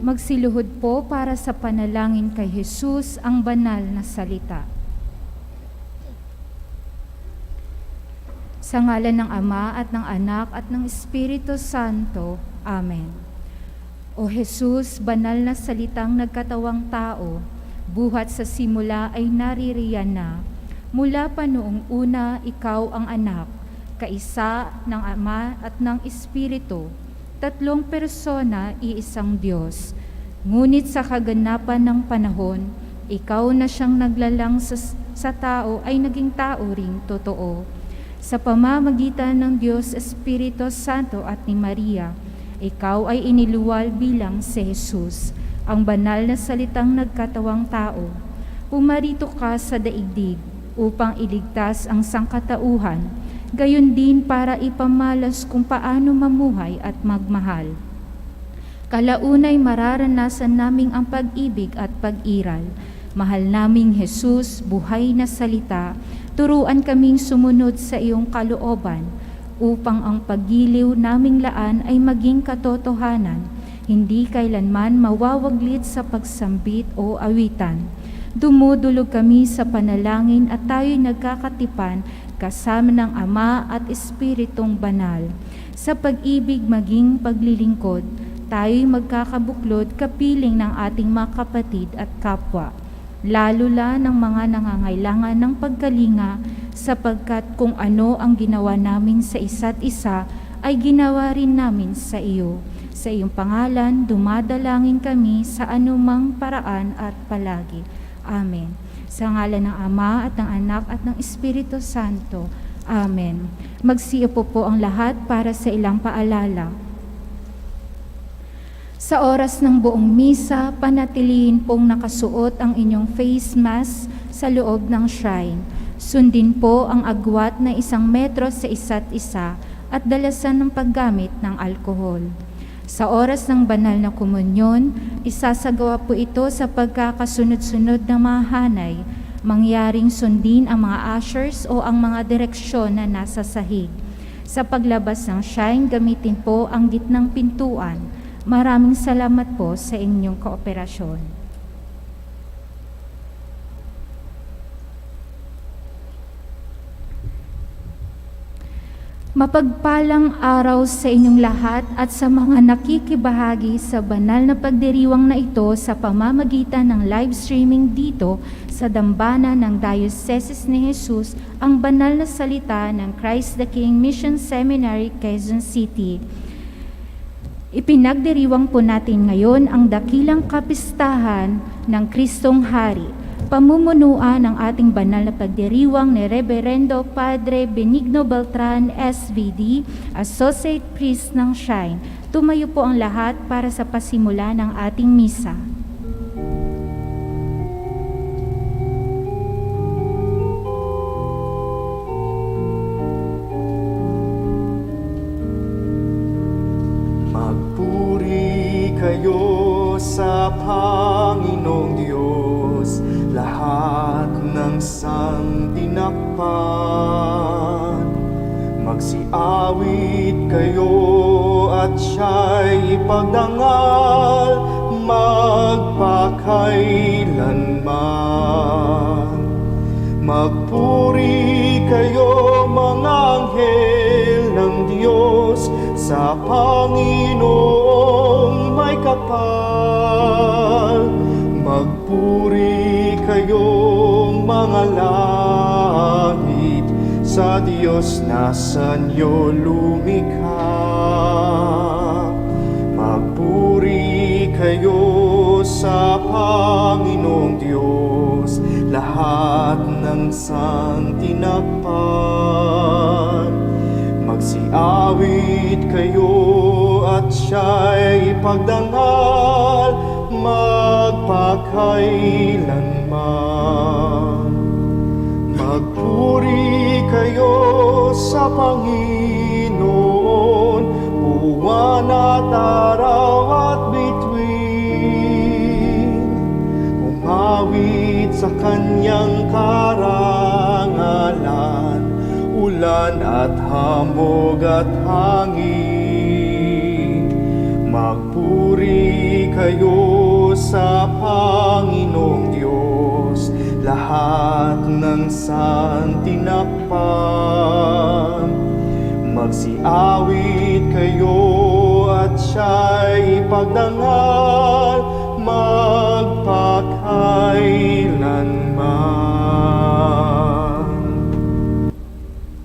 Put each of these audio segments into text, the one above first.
Magsiluhod po para sa panalangin kay Jesus, ang banal na salita. Sa ngalan ng Ama at ng Anak at ng Espiritu Santo. Amen. O Jesus, banal na salitang nagkatawang tao, buhat sa simula ay naririyan na. Mula pa noong una, ikaw ang anak, kaisa ng Ama at ng Espiritu, tatlong persona, iisang Diyos. Ngunit sa kaganapan ng panahon, ikaw na siyang naglalang sa tao ay naging tao ring totoo. Sa pamamagitan ng Diyos Espiritu Santo at ni Maria, ikaw ay iniluwal bilang si Jesus, ang banal na salitang nagkatawang tao. Pumarito ka sa daigdig upang iligtas ang sangkatauhan, gayon din para ipamalas kung paano mamuhay at magmahal. Kalaunay mararanasan naming ang pag-ibig at pag-iral. Mahal naming Jesus, buhay na salita, turuan kaming sumunod sa iyong kalooban, upang ang paggiliw naming laan ay maging katotohanan, hindi kailanman mawawaglit sa pagsambit o awitan. Dumudulog kami sa panalangin at tayo'y nagkakatipan kasama ng Ama at Espiritong Banal. Sa pag-ibig maging paglilingkod, tayo'y magkakabuklod kapiling ng ating mga kapatid at kapwa, lalo ng mga nangangailangan ng pagkalinga, sapagkat kung ano ang ginawa namin sa isa't isa, ay ginawa rin namin sa iyo. Sa iyong pangalan, dumadalangin kami sa anumang paraan at palagi. Amen. Sa ngalan ng Ama at ng Anak at ng Espiritu Santo. Amen. Magsiupo po ang lahat para sa ilang paalala. Sa oras ng buong misa, panatilihin pong nakasuot ang inyong face mask sa loob ng shrine. Sundin po ang agwat na 1 metro sa isa't isa at dalasan ng paggamit ng alkohol. Sa oras ng banal na komunyon, isasagawa po ito sa pagkakasunod-sunod na mga hanay, mangyaring sundin ang mga ushers o ang mga direksyon na nasa sahig. Sa paglabas ng shrine, gamitin po ang gitnang pintuan. Maraming salamat po sa inyong kooperasyon. Mapagpalang araw sa inyong lahat at sa mga nakikibahagi sa banal na pagdiriwang na ito sa pamamagitan ng live streaming dito sa dambana ng Diocese ni Jesus, ang banal na salita ng Christ the King Mission Seminary, Quezon City. Ipinagdiriwang po natin ngayon ang dakilang kapistahan ng Kristong Hari, pamumunuan ng ating banal na pagdiriwang ni Reverendo Padre Benigno Beltran, SVD, Associate Priest ng Shrine. Tumayo po ang lahat para sa pasimula ng ating misa. Magpuri kayo sa Panginoong Diyos, lahat ng sangtinakpan. Magsiawit kayo at siya'y ipagdangal magpakailanman. Magpuri kayo mga anghel ng Diyos, sa Panginoong may kapal. Magpuri kayong mga langit, sa Diyos na sa inyo lumikha. Magpuri kayo sa Panginoong Diyos, lahat ng sangtinakpan. Magsiawit kayo at siya'y ipagdangal magpakailanman. Magpuri kayo sa Panginoon, buwan at araw at bituin. Umawit sa kanyang karangalan, ulan at hamog at hangin. Magpuri kayo sa Panginoong Diyos, lahat ng santinakpan. Magsiawit kayo at siya'y pagdangal magpakailanman.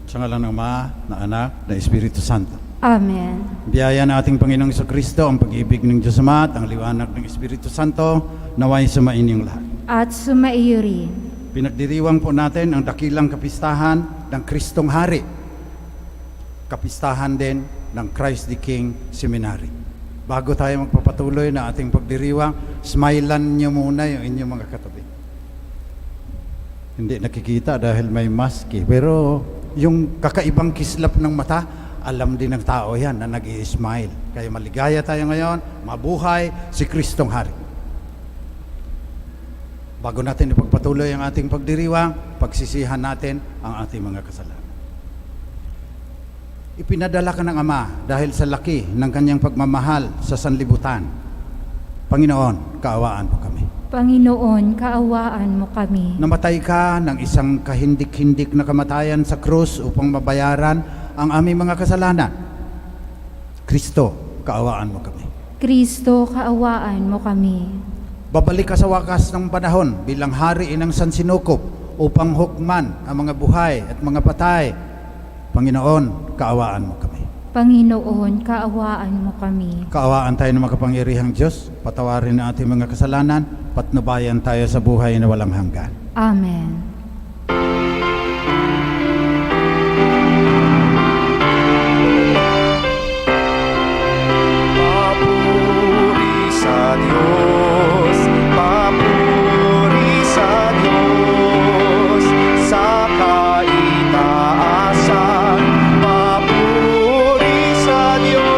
Sa ngalan ng Ama, ng Anak, ng Espiritu Santo. Amen. Biyaya ng ating Panginoong Jesucristo, ang pag-ibig ng Diyos Ama at ang liwanag ng Espiritu Santo, naway sumain yung lahat. At sumaiyo rin. Pinagdiriwang po natin ang dakilang kapistahan ng Kristong Hari. Kapistahan din ng Christ the King Seminary. Bago tayo magpapatuloy na ating pagdiriwang, smilean nyo muna yung inyong mga katabi. Hindi nakikita dahil may mask eh. Pero yung kakaibang kislap ng mata, alam din ng tao yan na nag-i-smile. Kaya maligaya tayo ngayon, mabuhay si Kristong Hari. Bago natin ipagpatuloy ang ating pagdiriwang, pagsisihan natin ang ating mga kasalanan. Ipinadala ka ng Ama dahil sa laki ng kanyang pagmamahal sa sanlibutan. Panginoon, kaawaan mo kami. Panginoon, kaawaan mo kami. Namatay ka ng isang kahindik-hindik na kamatayan sa krus upang mabayaran ang aming mga kasalanan. Kristo, kaawaan mo kami. Kristo, kaawaan mo kami. Babalik ka sa wakas ng panahon bilang hari ng sansinukob upang hukman ang mga buhay at mga patay. Panginoon, kaawaan mo kami. Panginoon, kaawaan mo kami. Kaawaan tayo ng makapangyarihang Diyos, patawarin ang ating mga kasalanan, patnubayan tayo sa buhay na walang hanggan. Amen. Papuri sa Diyos, papuri sa Diyos, sa kaitaasan, papuri sa Diyos.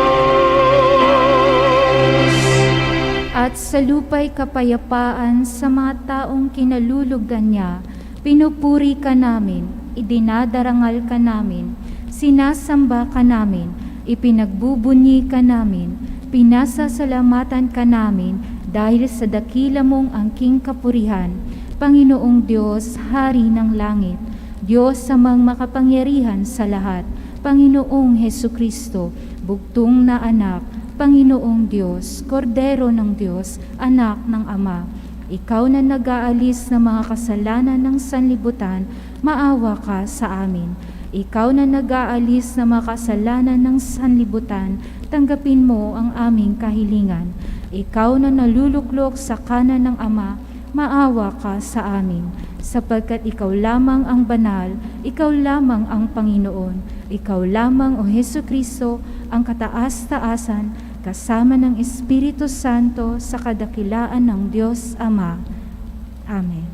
At sa lupa'y kapayapaan sa mga taong kinalulugdan niya, pinupuri ka namin, idinadarangal ka namin, sinasamba ka namin, ipinagbubunyi ka namin, pinasasalamatan ka namin dahil sa dakila mong angking kapurihan, Panginoong Diyos, Hari ng langit, Diyos samang makapangyarihan sa lahat, Panginoong Hesukristo, bugtong na anak, Panginoong Diyos, Kordero ng Diyos, anak ng Ama. Ikaw na nag-aalis ng mga kasalanan ng sanlibutan, maawa ka sa amin. Ikaw na nag-aalis ng mga kasalanan ng sanlibutan, tanggapin mo ang aming kahilingan. Ikaw na naluluklok sa kanan ng Ama, maawa ka sa amin. Sapagkat ikaw lamang ang banal, ikaw lamang ang Panginoon, ikaw lamang o Hesukristo ang kataas-taasan, kasama ng Espiritu Santo sa kadakilaan ng Diyos Ama. Amen.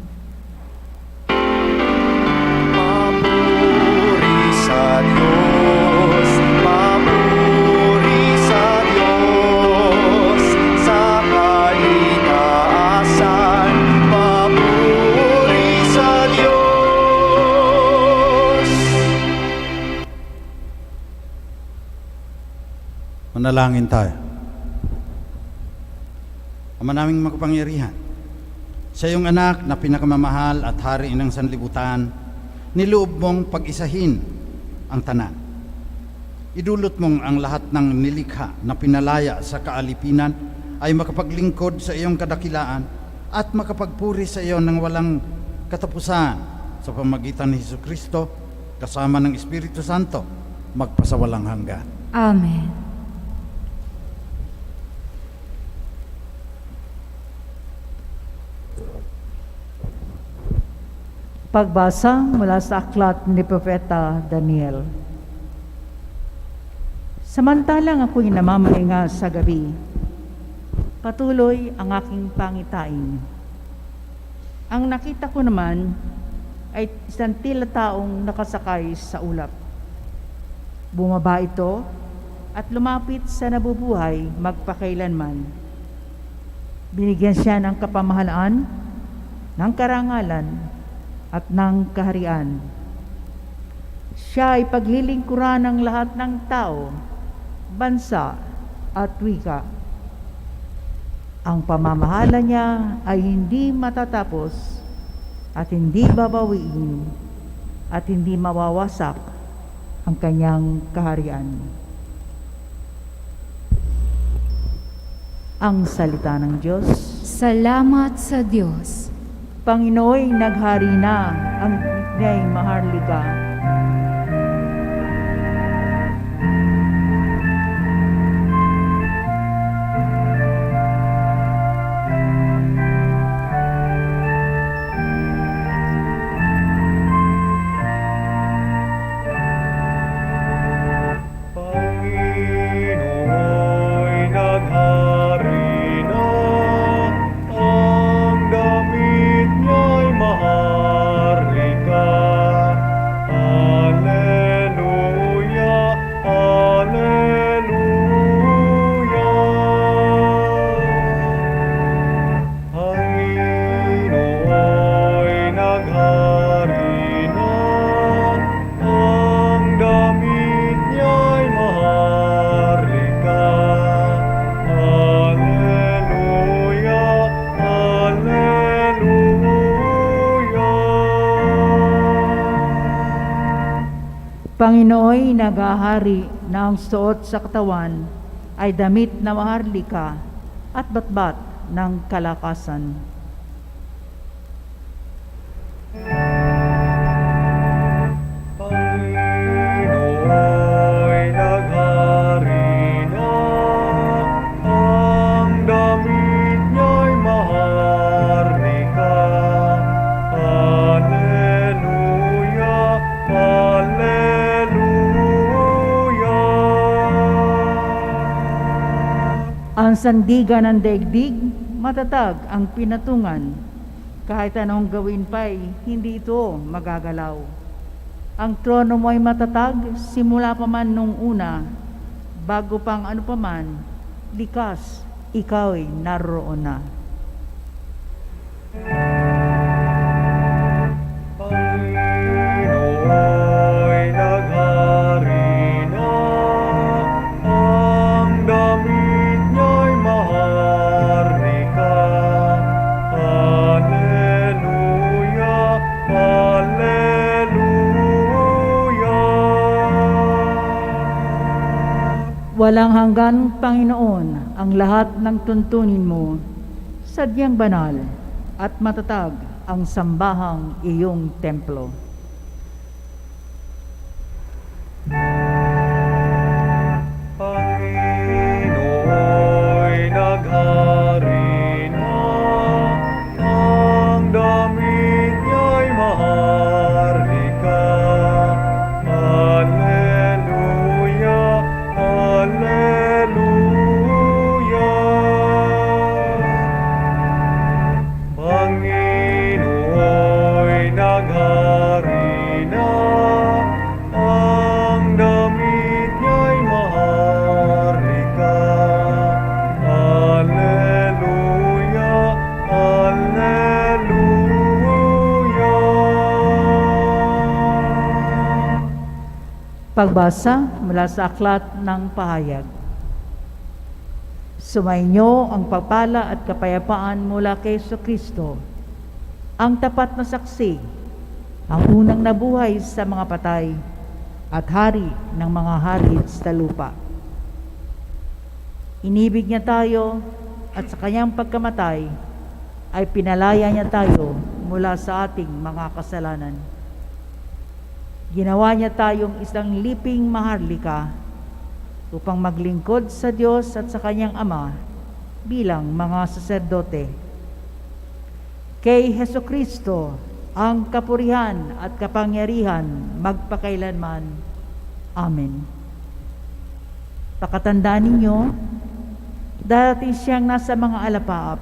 Papuri sa Diyos, papuri sa Diyos, sa kaitaasan, papuri sa Diyos. Manalangin tayo. Ama naming makapangyarihan, sa iyong anak na pinakamamahal at hari ng sanlibutan, niloob mong pag-isahin ang tanan. Idulot mong ang lahat ng nilikha na pinalaya sa kaalipinan ay makapaglingkod sa iyong kadakilaan at makapagpuri sa iyo ng walang katapusan sa pamagitan ni Jesucristo kasama ng Espiritu Santo magpasawalang hanggan. Amen. Pagbasa mula sa aklat ni Propeta Daniel. Samantalang ako'y namamahinga sa gabi, patuloy ang aking pangitain. Ang nakita ko naman ay isang tila taong nakasakay sa ulap. Bumaba ito at lumapit sa nabubuhay magpakailanman. Binigyan siya ng kapamahalaan, ng karangalan, at ng kaharian. Siya ay paglilingkuran ng lahat ng tao, bansa at wika. Ang pamamahala niya ay hindi matatapos at hindi babawiin at hindi mawawasak ang kanyang kaharian. Ang salita ng Diyos. Salamat sa Diyos. Panginooy naghari na, ang niya'y maharlika. Pangino'y naghari na, ang damit niya'y maharlika. Alleluia, Alleluia. Pangino'y naghari na, ang damit niya'y maharlika. Alleluia, Alleluia. Panginooy naghahari na ang suot sa katawan ay damit na maharlika at batbat ng kalakasan. Pangino'y naghari na, ang damit niya'y maharlika. Alleluia, Alleluia. Ang sandigan ng daigdig, matatag ang pinatungan. Kahit anong gawin pa'y hindi ito magagalaw. Ang trono mo ay matatag, simula pa man nung una, bago pang ano pa man, likas, ikaw ay naroon na. Pangino'y naghari na, ang damit niya'y maharlika. Alleluia, Alleluia. Walang hanggan, Panginoon, ang lahat ng tuntunin mo. Sadyang banal at matatag ang sambahang iyong templo. Pangino'y naghari na, ang damit niya'y maharlika. Alleluia, Alleluia. Pangino'y naghari na, ang damit niya'y maharlika. Alleluia, Alleluia. Pagbasa mula sa aklat ng pahayag. Sumainyo ang pagpala at kapayapaan mula kay Kristo, ang tapat na saksi, ang unang nabuhay sa mga patay, at hari ng mga hari sa lupa. Inibig niya tayo at sa kanyang pagkamatay ay pinalaya niya tayo mula sa ating mga kasalanan. Ginawa niya tayong isang liping maharlika upang maglingkod sa Diyos at sa kanyang Ama bilang mga saserdote. Kay Hesukristo ang kapurihan at kapangyarihan magpakailanman. Amen. Pakatandaan ninyo, dati siyang nasa mga alapaap,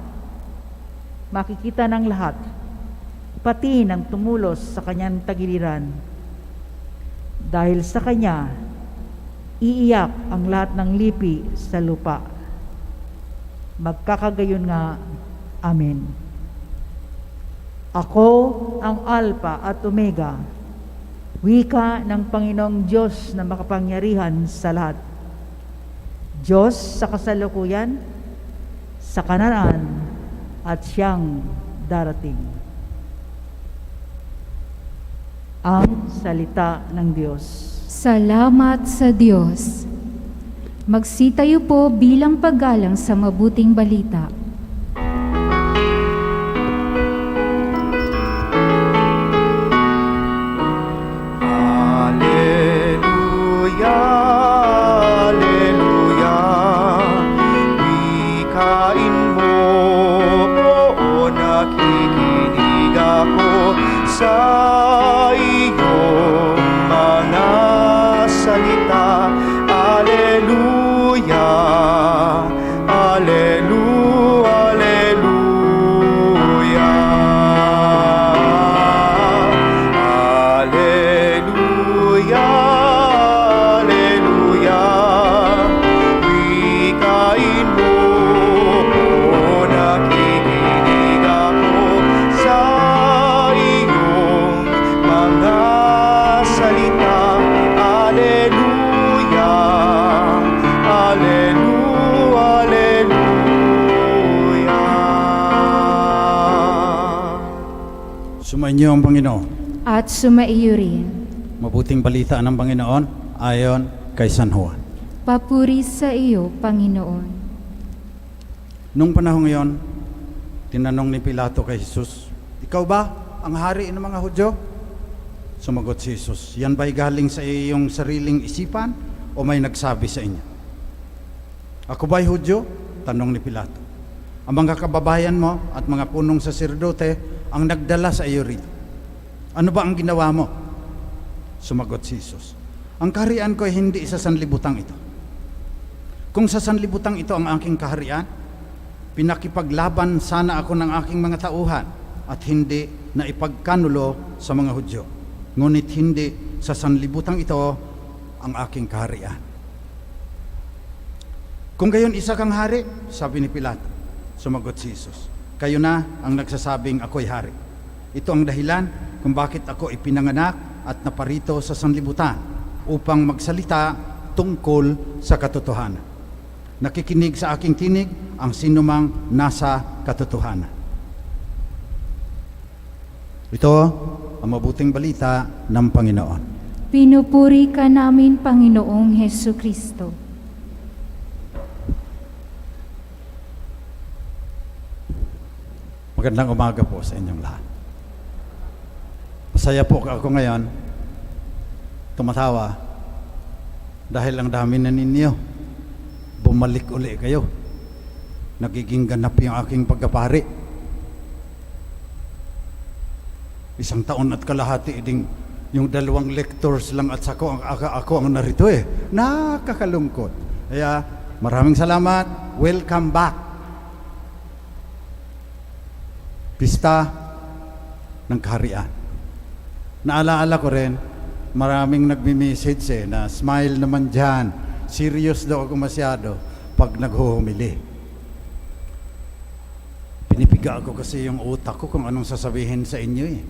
makikita ng lahat, pati ng tumulos sa kanyang tagiliran. Dahil sa kanya, iiyak ang lahat ng lipi sa lupa. Magkakagayon nga. Amen. Ako ang Alpha at Omega, wika ng Panginoong Diyos na makapangyarihan sa lahat. Diyos sa kasalukuyan, sa Kanaan at siyang darating. Ang salita ng Diyos. Salamat sa Diyos. Magsitayo po bilang paggalang sa mabuting balita. Alleluia, Alleluia. Wikain mo, oo, nakikinig ako sa iyong mga salita. Alleluia, Alleluia, Alleluia. Alleluia, Alleluia. Wikain mo, o nakikinig ako sa iyong mga salita. Alleluia, Alleluia, Alleluia. Sumainyo ang Panginoon. At sumaiyo rin. Mabuting balita ng Panginoon ayon kay San Juan. Papuri sa iyo, Panginoon. Nung panahon ngayon, tinanong ni Pilato kay Jesus, "Ikaw ba ang hari ng mga Hudyo?" Sumagot si Jesus, "Yan ba'y galing sa iyong sariling isipan o may nagsabi sa inyo?" "Ako ba'y Hudyo?" tanong ni Pilato. "Ang mga kababayan mo at mga punong saserdote ang nagdala sa iyo rito. Ano ba ang ginawa mo?" Sumagot si Jesus, "Ang kaharian ko ay hindi sa sanlibutan ito. Kung sa sanlibutan ito ang aking kaharian, pinakipaglaban sana ako ng aking mga tauhan at hindi na ipagkanulo sa mga Hudyo. Ngunit hindi sa sanlibutan ito ang aking kaharian." "Kung gayon isa kang hari," sabi ni Pilato. Sumagot si Jesus, "Kayo na ang nagsasabing ako'y hari. Ito ang dahilan kung bakit ako ipinanganak at naparito sa sanlibutan upang magsalita tungkol sa katotohanan. Nakikinig sa aking tinig ang sinumang nasa katotohanan." Ito ang mabuting balita ng Panginoon. Pinupuri ka namin, Panginoong Hesu Kristo. Magandang umaga po sa inyong lahat. Masaya po ako ngayon, tumatawa, dahil ang dami na ninyo, bumalik uli kayo. Nagiging ganap yung aking pagkapari. 1 taon at kalahati ding yung 2 lectors lang at ako ang narito eh. Nakakalungkot. Kaya maraming salamat. Welcome back. Pista ng kaharian. Naalaala ko rin, maraming nagme-message na smile naman dyan. Serious daw ako masyado pag naghuhumili. Pinipiga ako kasi yung utak ko kung anong sasabihin sa inyo eh.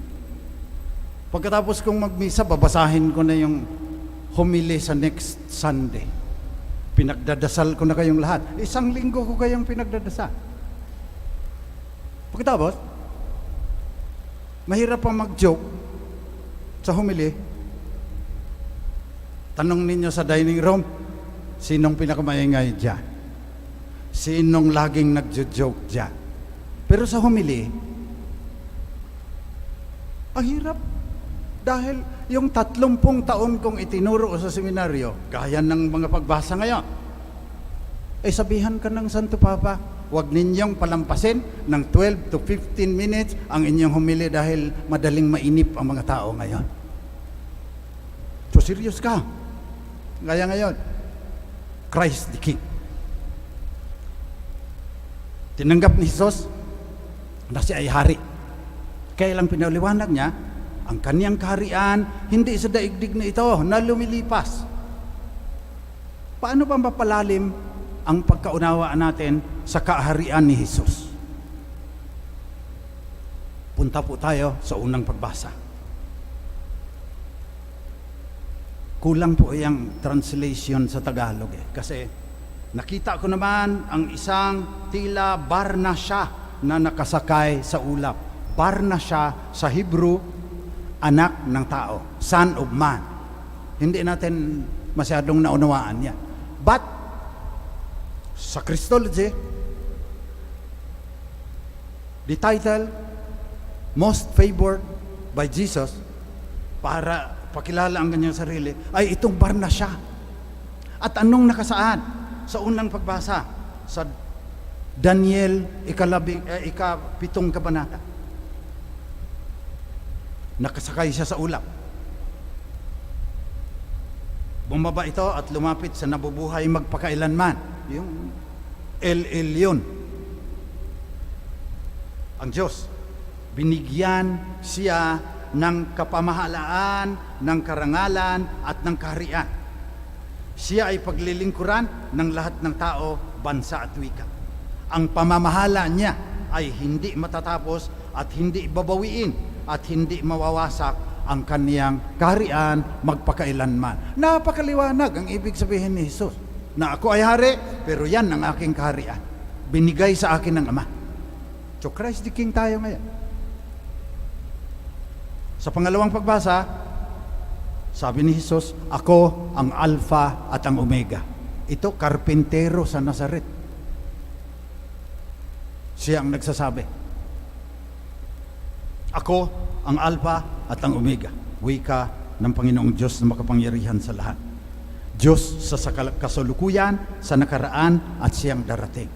Pagkatapos kong magmisa, babasahin ko na yung humili sa next Sunday. Pinagdadasal ko na kayong lahat. 1 linggo ko kayong pinagdadasal. Pagkatapos, mahirap pang mag-joke sa humili. Tanong ninyo sa dining room, sinong pinakamaingay dyan? Sinong laging nagjo-joke dyan? Pero sa humili, ang hirap. Dahil yung 30 taon kong itinuro sa seminaryo, gaya ng mga pagbasa ngayon, ay sabihan ka ng Santo Papa, huwag ninyong palampasin ng 12 to 15 minutes ang inyong humili dahil madaling mainip ang mga tao ngayon. So serious ka. Gaya ngayon, Christ the King. Tinanggap ni Jesus na siya ay hari. Kaya lang pinaliwanag niya, ang kaniyang kaharian hindi sa daigdig na ito na lumilipas. Paano ba mapalalim ang pagkaunawaan natin sa kaharian ni Jesus? Punta po tayo sa unang pagbasa. Kulang po yung translation sa Tagalog kasi Nakita ko naman ang isang tila barna siya na nakasakay sa ulap. Barna siya sa Hebrew, anak ng tao, son of man. Hindi natin masyadong naunawaan yan. But, sa Christology, the title, most favored by Jesus, para pakilala ang kanyang sarili, ay itong barna siya. At anong nakasaad? Sa unang pagbasa, sa Daniel, ikapitong kabanata. Nakasakay siya sa ulap. Bumaba ito at lumapit sa nabubuhay magpakailanman. Yung El Elyon. Ang Diyos. Binigyan siya ng kapamahalaan, ng karangalan at ng kaharian. Siya ay paglilingkuran ng lahat ng tao, bansa at wika. Ang pamamahala niya ay hindi matatapos at hindi babawiin at hindi mawawasak ang kaniyang kaharian magpakailanman. Napakaliwanag ang ibig sabihin ni Jesus, na ako ay hari, pero yan ang aking kaharian. Binigay sa akin ng Ama. So Christ the King tayo ngayon. Sa pangalawang pagbasa, sabi ni Jesus, ako ang Alpha at ang Omega. Ito, karpintero sa Nazaret. Siya ang nagsasabi. Ako ang Alpha at ang Omega. Wika ng Panginoong Diyos na makapangyarihan sa lahat. Diyos sa kasalukuyan, sa nakaraan at siyang darating.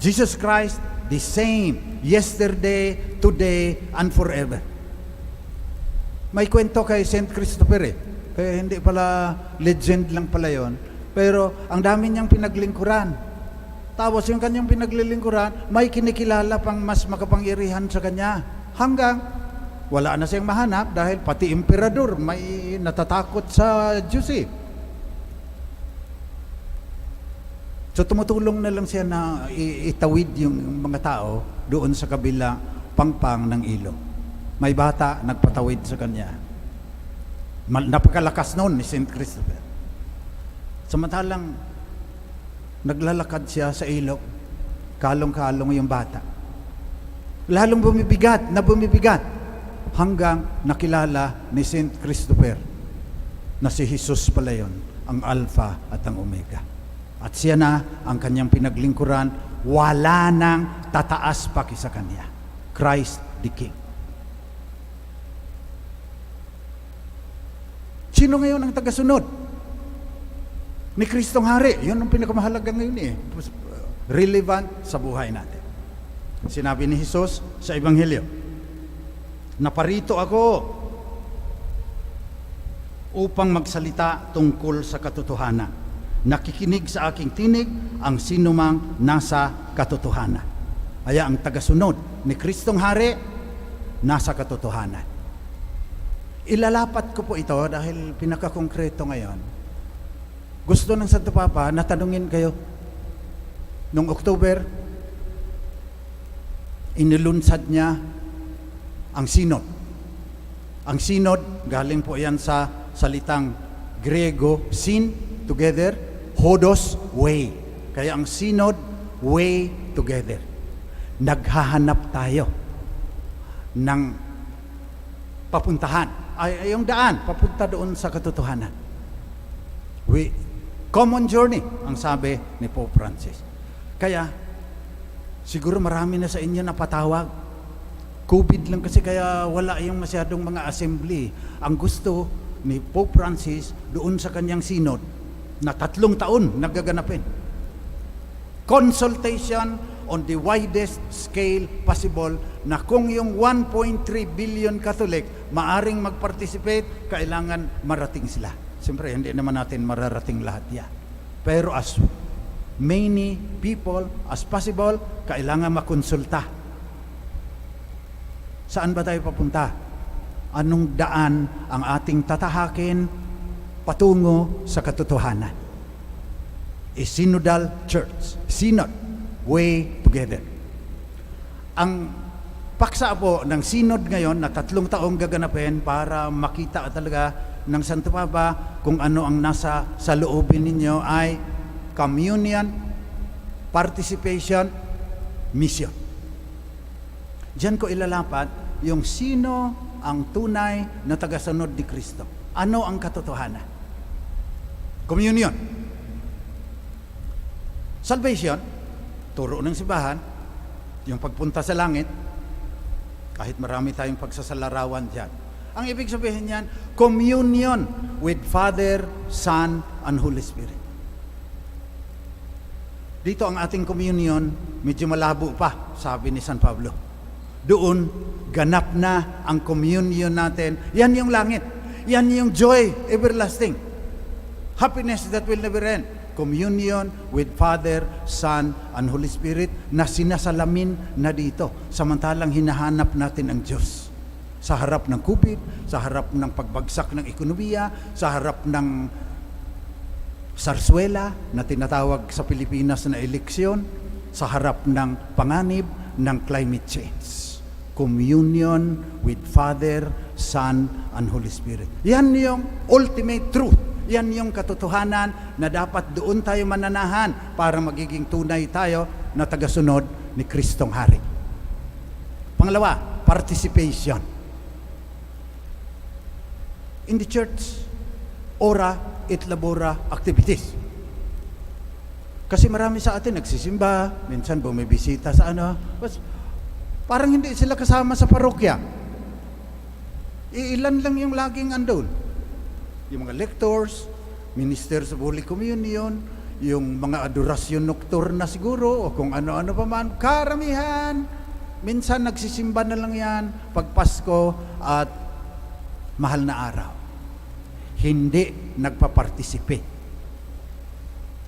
Jesus Christ, the same, yesterday, today, and forever. May kwento kay St. Christopher hindi pala legend lang pala yon. Pero ang dami niyang pinaglingkuran. Tapos yung kanyang pinaglilingkuran, may kinikilala pang mas makapangyarihan sa kanya. Hanggang wala na siyang mahanap dahil pati emperador may natatakot sa Diyos So tumutulong na lang siya na itawid yung mga tao doon sa kabila pangpang ng ilog. May bata nagpatawid sa kanya. Napakalakas noon ni St. Christopher. Samantalang naglalakad siya sa ilog, kalong-kalong yung bata. Lalong bumibigat hanggang nakilala ni St. Christopher na si Jesus pala yun, ang Alpha at ang Omega. At siya na ang kanyang pinaglingkuran, wala nang tataas pa kisa kanya. Christ the King. Sino ngayon ang tagasunod ni Kristong Hari? Yun ang pinakamahalaga ngayon relevant sa buhay natin. Sinabi ni Jesus sa Ebanghelyo, naparito ako upang magsalita tungkol sa katotohanan. Nakikinig sa aking tinig ang sinumang nasa katotohanan. Kaya ang tagasunod ni Kristong Hari, nasa katotohanan. Ilalapat ko po ito dahil pinakakongkreto ngayon. Gusto ng Santo Papa na tanungin kayo. Noong October, inilunsad niya ang Synod. Ang Synod, galing po yan sa salitang Grego, syn, together, hodos, way. Kaya ang Synod, way together. Naghahanap tayo ng papuntahan. Ay yung daan, papunta doon sa katotohanan. Common journey, ang sabi ni Pope Francis. Kaya, siguro marami na sa inyo napatawag. COVID lang kasi kaya wala yung masyadong mga assembly. Ang gusto ni Pope Francis doon sa kanyang synod na 3 taon nagaganapin. Consultation on the widest scale possible na kung yung 1.3 billion Catholic maaring mag-participate, kailangan marating sila. Siyempre, hindi naman natin mararating lahat yan. Pero as many people as possible, kailangan makonsulta. Saan ba tayo papunta? Anong daan ang ating tatahakin patungo sa katotohanan? A synodal church. Synod. Way together. Ang paksa po ng synod ngayon na 3 taong gaganapin para makita talaga ng Santo Papa kung ano ang nasa sa loobin ninyo ay communion, participation, mission. Diyan ko ilalapat yung sino ang tunay na tagasunod ni Kristo. Ano ang katotohanan? Communion. Salvation, turo ng simbahan, yung pagpunta sa langit, kahit marami tayong pagsasalarawan dyan. Ang ibig sabihin niyan, communion with Father, Son, and Holy Spirit. Dito ang ating communion, medyo malabo pa, sabi ni San Pablo. Doon, ganap na ang communion natin. Yan yung langit. Yan yung joy, everlasting. Happiness that will never end. Communion with Father, Son, and Holy Spirit na sinasalamin na dito. Samantalang hinahanap natin ang Diyos. Sa harap ng COVID, sa harap ng pagbagsak ng ekonomiya, sa harap ng sarswela na tinatawag sa Pilipinas na eleksyon, sa harap ng panganib ng climate change. Communion with Father, Son, and Holy Spirit. Yan yung ultimate truth. Yan yung katotohanan na dapat doon tayo mananahan para magiging tunay tayo na tagasunod ni Kristong Hari. Pangalawa, participation. In the church, ora et labora activities. Kasi marami sa atin nagsisimba, minsan bumibisita sa parang hindi sila kasama sa parokya. Ilan lang yung laging andun. Yung mga lectors, ministers of Holy Communion, yung mga adorasyon nocturna siguro, o kung ano-ano pa man, karamihan. Minsan nagsisimba na lang yan pag Pasko at mahal na araw. Hindi nagpa-participate.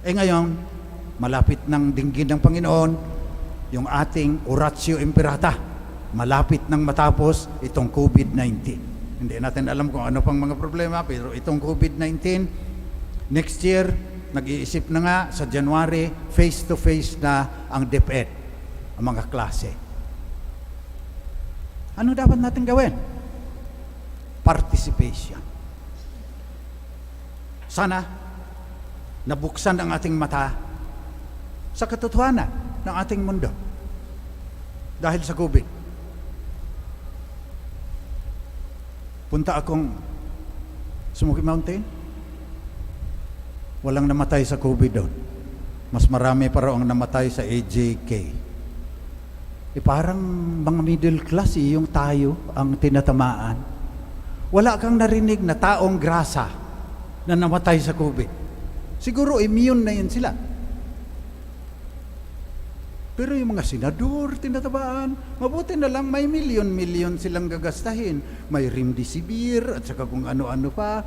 Ngayon, malapit ng dinggin ng Panginoon, yung ating Oratio Imperata, malapit nang matapos itong COVID-19. Hindi natin alam kung ano pang mga problema, pero itong COVID-19, next year, nag-iisip na nga sa January, face-to-face na ang DepEd, ang mga klase. Ano dapat natin gawin? Participation. Sana, nabuksan ang ating mata sa katotohanan ng ating mundo dahil sa COVID. Punta akong Smoky Mountain. Walang namatay sa COVID doon. Mas marami pa raw ang namatay sa AJK. Parang mga middle class yung tayo ang tinatamaan. Wala kang narinig na taong grasa na namatay sa COVID. Siguro immune na yun sila. Pero yung mga senador, tinatabaan, mabuti na lang may milyon-milyon silang gagastahin. May remdesivir at saka kung ano-ano pa.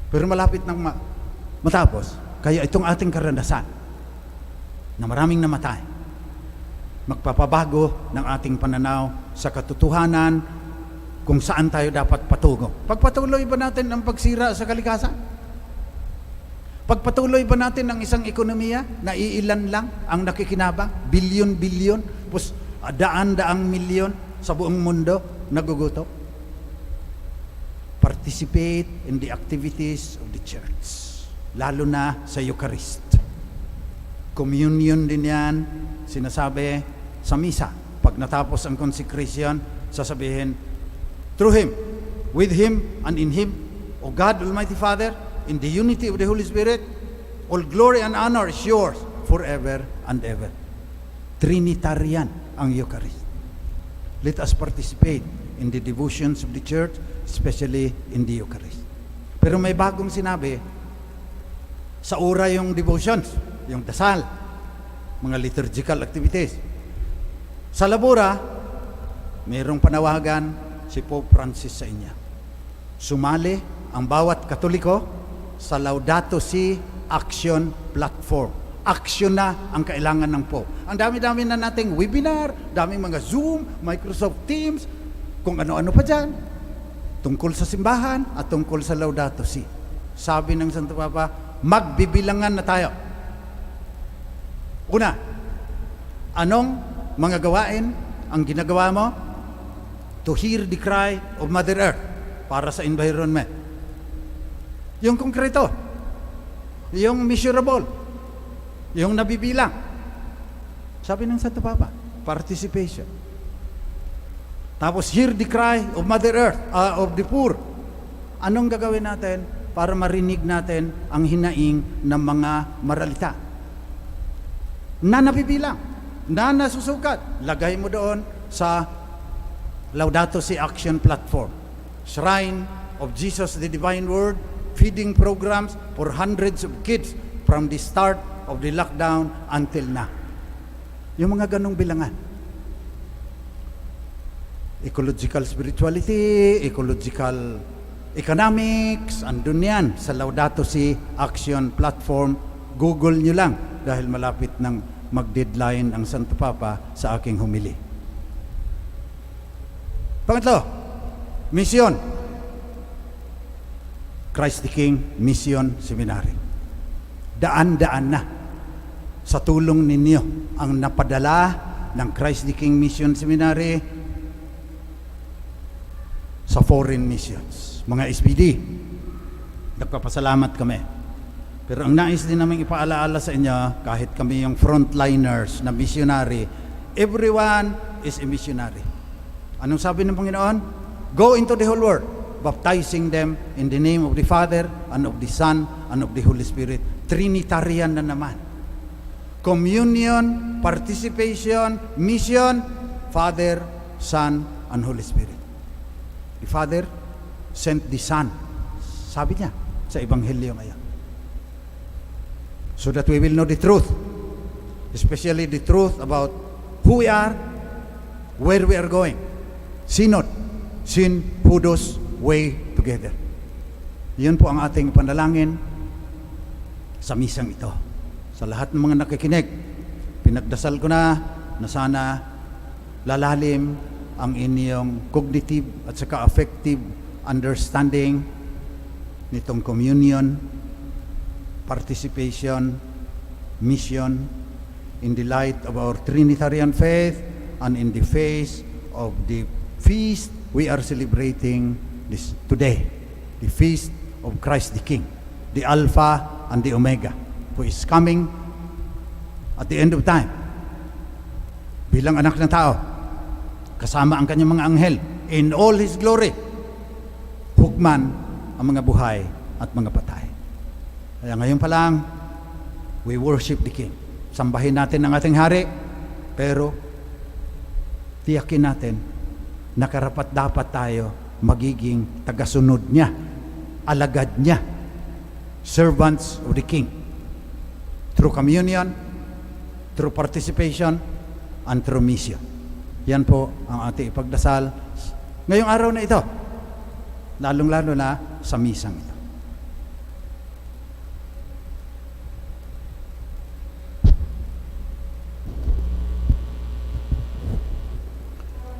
Pero malapit nang matapos, kaya itong ating karanasan na maraming namatay, magpapabago ng ating pananaw sa katotohanan kung saan tayo dapat patungo. Pagpatuloy ba natin ang pagsira sa kalikasan? Pagpatuloy ba natin ang isang ekonomiya na iilan lang ang nakikinabang? Bilyon-bilyon, daan-daang milyon sa buong mundo nagugutom? Participate in the activities of the church, lalo na sa Eucharist. Communion din yan, sinasabi sa misa. Pag natapos ang consecration, sasabihin, through Him, with Him, and in Him, O God, Almighty Father, in the unity of the Holy Spirit, all glory and honor is yours forever and ever. Trinitarian ang Eucharist. Let us participate in the devotions of the church, especially in the Eucharist. Pero may bagong sinabi, sa ora yung devotions, yung dasal, mga liturgical activities. Sa labora, mayroong panawagan si Pope Francis sa inyo. Sumali ang bawat Katoliko sa Laudato Si Action Platform. Action na ang kailangan ng Pope. Ang dami-dami na nating webinar, daming mga Zoom, Microsoft Teams, kung ano-ano pa dyan, tungkol sa simbahan at tungkol sa Laudato Si. Sabi ng Santo Papa, magbibilangan na tayo. Una, anong mga gawain ang ginagawa mo to hear the cry of Mother Earth para sa environment? Yung konkreto, yung measurable, Yung nabibilang. Sabi ng Santo Papa, participation. Tapos, hear the cry of Mother Earth, of the poor. Anong gagawin natin para marinig natin ang hinaing ng mga maralita? Na nabibilang, na nasusukat. Lagay mo doon sa Laudato Si Action Platform. Shrine of Jesus the Divine Word, feeding programs for hundreds of kids from the start of the lockdown until now. Yung mga ganong bilangan. Ecological spirituality, ecological economics, andun yan sa Laudato Si Action Platform. Google nyo lang dahil malapit nang mag-deadline ang Santo Papa sa aking humili. Pangatlo, mission. Christ the King Mission Seminary. Daan-daan na sa tulong ninyo ang napadala ng Christ the King Mission Seminary sa foreign missions. Mga SBD, nagpapasalamat kami. Pero ang nais din namin ipaalaala sa inyo, kahit kami yung frontliners na missionary, everyone is a missionary. Anong sabi ng Panginoon? Go into the whole world, baptizing them in the name of the Father, and of the Son, and of the Holy Spirit. Trinitarian na naman. Communion, participation, mission, Father, Son, and Holy Spirit. The Father sent the Son. Sabi niya sa Ebanghelyo ngayon. So that we will know the truth. Especially the truth about who we are, where we are going. Synod, sin, hudos, way together. Yun po ang ating panalangin sa misang ito. Sa lahat ng mga nakikinig, pinagdasal ko na sana lalalim ang inyong cognitive at saka affective understanding nitong communion, participation, mission in the light of our Trinitarian faith and in the face of the feast we are celebrating this today, the feast of Christ the King, the Alpha and the Omega, who is coming at the end of time bilang anak ng tao, kasama ang kanyang mga anghel in all His glory, hukman ang mga buhay at mga patay. Kaya ngayon pa lang, we worship the King. Sambahin natin ang ating hari, pero tiyakin natin na karapat-dapat tayo magiging tagasunod niya, alagad niya, servants of the King. Through communion, through participation, and through mission. Yan po ang ating ipagdasal ngayong araw na ito, lalong-lalo na sa misang ito.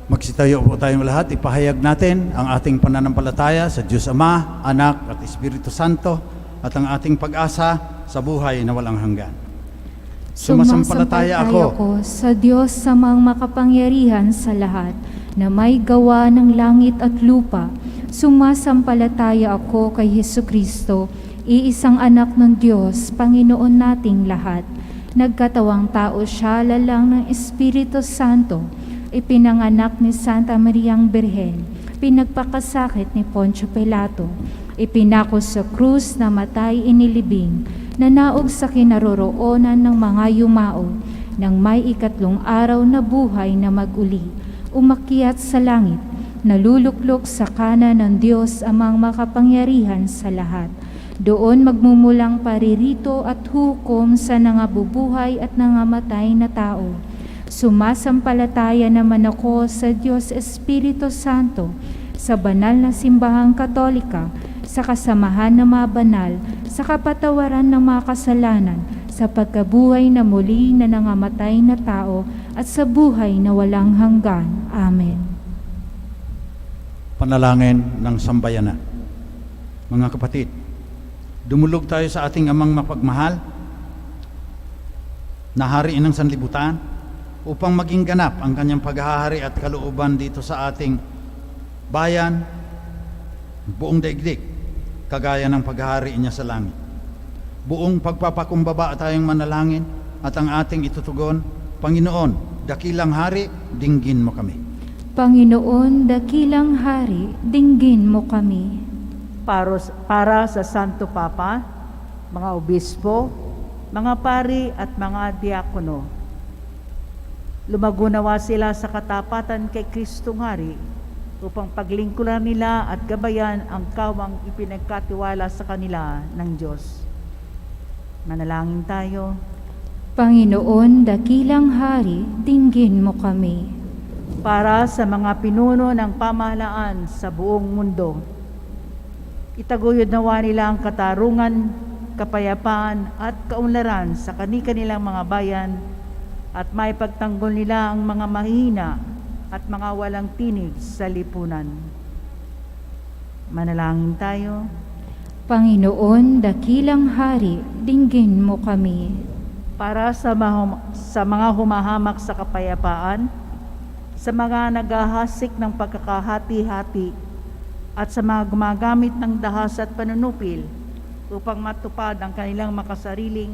Magsitayo po tayong lahat, ipahayag natin ang ating pananampalataya sa Diyos Ama, Anak at Espiritu Santo at ang ating pag-asa sa buhay na walang hanggan. Sumasampalataya ako sa Diyos Amang makapangyarihan sa lahat, na may gawa ng langit at lupa. Sumasampalataya ako kay Hesukristo, iisang anak ng Diyos, Panginoon nating lahat. Nagkatawang tao siya lalang ng Espiritu Santo, ipinanganak ni Santa Mariang Birhen, pinagpakasakit ni Poncio Pilato, ipinako sa krus, namatay, inilibing, nanaog sa kinaroroonan ng mga yumao, nang may ikatlong araw na buhay na mag-uli, umakyat sa langit, naluluklok sa kanan ng Diyos Amang makapangyarihan sa lahat. Doon magmumulang paririto at hukom sa nangabubuhay at nangamatay na tao. Sumasampalataya naman ako sa Diyos Espiritu Santo, sa banal na simbahang Katolika, sa kasamahan ng mga banal, sa kapatawaran ng mga kasalanan, sa pagkabuhay na muli na nangamatay na tao, at sa buhay na walang hanggan. Amen. Panalangin ng sambayanan. Mga kapatid, dumulog tayo sa ating amang mapagmahal na hari ng sanlibutan upang maging ganap ang kanyang paghahari at kalooban dito sa ating bayan, buong daigdig, kagaya ng paghahari niya sa langit. Buong pagpapakumbaba tayong manalangin at ang ating itutugon. Panginoon, dakilang hari, dinggin mo kami. Panginoon, dakilang hari, dinggin mo kami. Para sa Santo Papa, mga obispo, mga pari at mga diakono. Lumagunawa sila sa katapatan kay Kristong Hari upang paglingkuran nila at gabayan ang kawang ipinagkatiwala sa kanila ng Diyos. Manalangin tayo. Panginoon, dakilang hari, dinggin mo kami. Para sa mga pinuno ng pamahalaan sa buong mundo, itaguyod nawa nila ang katarungan, kapayapaan at kaunlaran sa kani-kanilang mga bayan at may pagtanggol nila ang mga mahihina at mga walang tinig sa lipunan. Manalangin tayo. Panginoon, dakilang hari, dinggin mo kami. Para sa mga humahamak sa kapayapaan, sa mga naghahasik ng pagkakahati-hati, at sa mga gumagamit ng dahas at panunupil upang matupad ang kanilang makasariling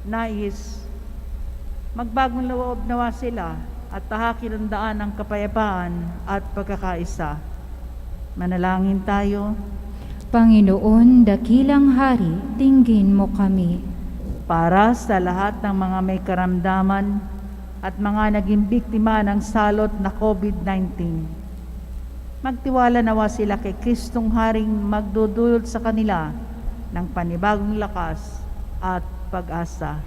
nais, magbagong loob nawa sila at tahakin ang daan ng kapayapaan at pagkakaisa. Manalangin tayo. Panginoon, dakilang hari, dinggin mo kami. Para sa lahat ng mga may karamdaman at mga naging biktima ng salot na COVID-19, magtiwala nawa sila kay Kristong Haring magdudulot sa kanila ng panibagong lakas at pag-asa.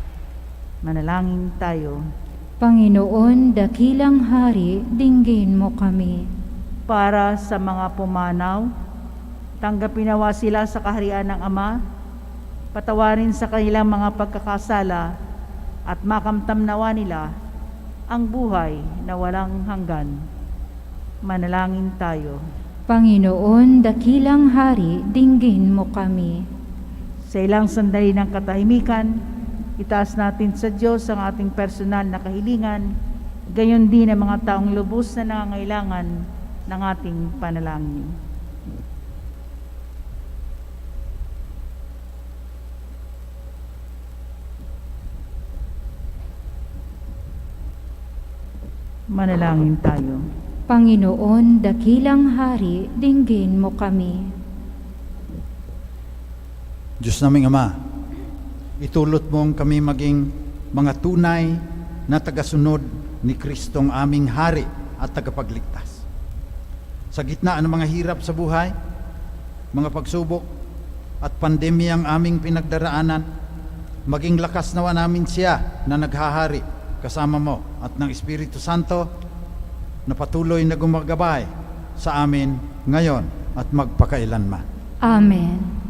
Manalangin tayo. Panginoon, dakilang hari, dinggin mo kami. Para sa mga pumanaw, tanggapin nawa sila sa kaharian ng Ama, patawarin sa kanilang mga pagkakasala at makamtam nawa nila ang buhay na walang hanggan. Manalangin tayo. Panginoon, dakilang hari, dinggin mo kami. Sa ilang sandali ng katahimikan, itaas natin sa Diyos ang ating personal na kahilingan, gayon din ang mga taong lubos na nangangailangan ng ating panalangin. Manalangin tayo. Panginoon, dakilang hari, dinggin mo kami. Diyos naming Ama, itulot mong kami maging mga tunay na tagasunod ni Kristong aming hari at tagapagligtas. Sa gitna ng mga hirap sa buhay, mga pagsubok at pandemya ang aming pinagdaraanan, maging lakas nawa namin siya na naghahari kasama mo at ng Espiritu Santo na patuloy na gumagabay sa amin ngayon at magpakailanman. Amen.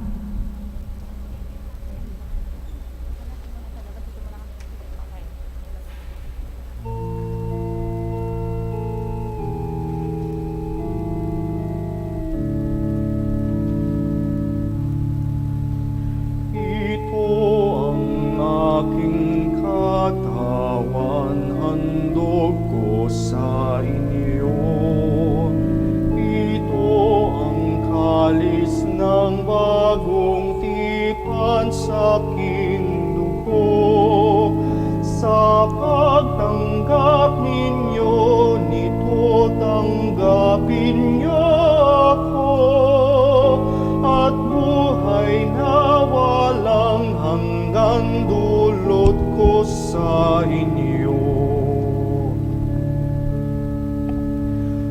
Ito ang aking katawan, handog ko sa inyo. Ito ang kalis ng bagong tipan sa aking dugo. Sa pagtanggap ninyo nito, tanggapin niyo ako, at buhay na walang hanggan dulot ko sa inyo.